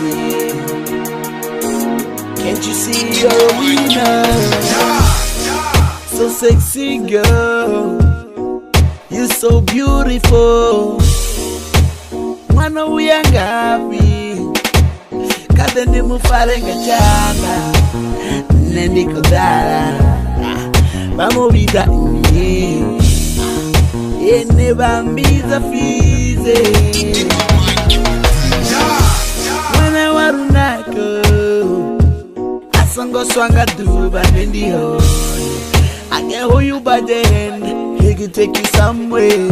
see? Can't you see you're a winner? So sexy girl, you're so beautiful. Mwana uyangapi kade nimufarenga chana nendiko dara bamubita nye ene bambiza Fizzy mwana warunako asongo swanga duba nendiho I can hold you by the hand, he can take you somewhere.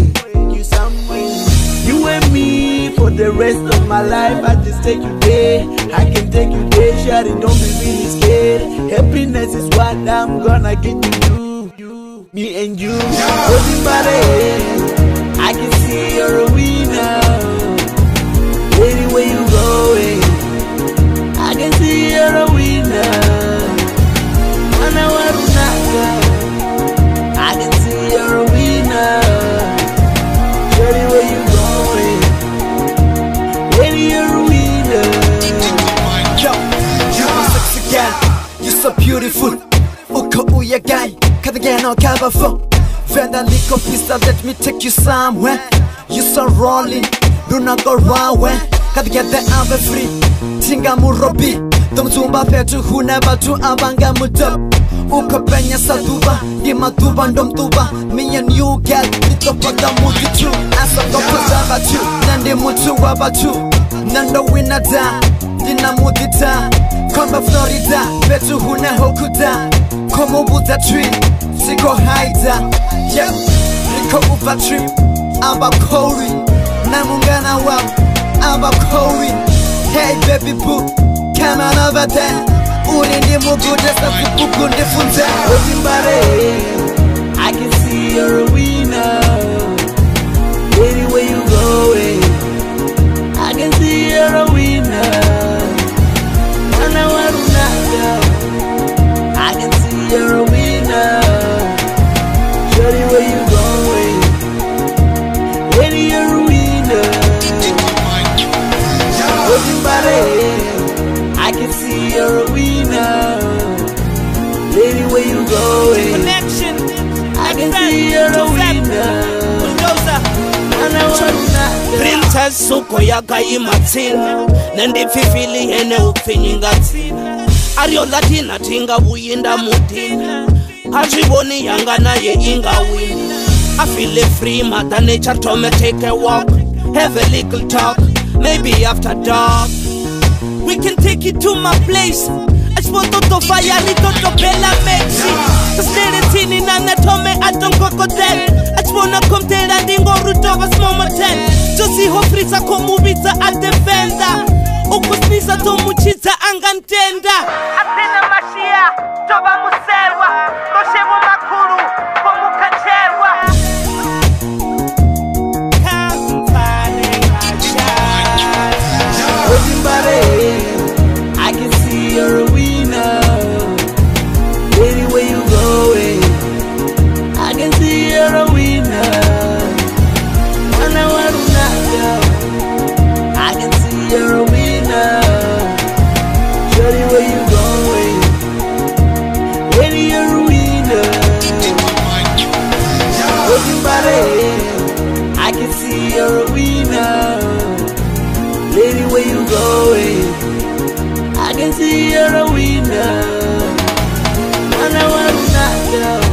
You and me for the rest of my life. I just take you there, I can take you there. Shawty, don't be really scared. Happiness is what I'm gonna get you. Me and you, holding by the hand. I can see you're a winner. Anywhere you going, I can see you're a winner. And I want to I can see you're a winner. Shawty, where you going? Baby, you're a winner. Yo, you're a sexy girl. You're so beautiful. Uko uya guy, kadage no cover for. Vendaliko pista, let me take you somewhere. You so rolling, do not go wrong way. Kadage the ave free. Tinga murobi, dom zumba petu who never do abanga mudop. Uko penya saduba, di maduba ndom tuba. Me and you girl, nito pata muti tu. Asa doko zaba tu, nandi mutu waba tu. Nando winada, dina mudita. Komba Florida, betu hune hokuda. Komo buta tree, siko haida. Yeah, niko uva trip, aba kori. Namungana wab, aba kori. Hey baby boo, come on over there. Holding by the hand, I can see you're a winner. Anywhere you going, I can see you're a winner. And I want to I can see you're a winner. Shawty, where you going? Baby, you're a winner. Holding by the hand, I can see you're a winner. Lady, where you going? Connection. I can see you're a winner. Princess suko yaka imatsina nende fifili ene upfinyingatsina Ariyo latina tinga buyinda mutina Ajiboni yanga naye inga win I feel free, mother nature told me take a walk. Have a little talk, maybe after dark we can take it to my place. I just want to fire it to Bella Mexi. The state in and tome at Don Crocodile. I just wanna come tell and go root of a small motel. Just see how Frisa come movita at the vendor. Okusnisa to muchita angantenda. Atena Mashia, Toba Muserwa, Roshevo Makuru, Pomukacherwa. I can see you're a winner. Anywhere you going, I can see you're a winner. And I want to I can see you're a winner. Shawty, where you going? Baby, you're a winner. Looking by the hand, I can see you're a winner. Lady, where you going? I can see you're a winner. And I want to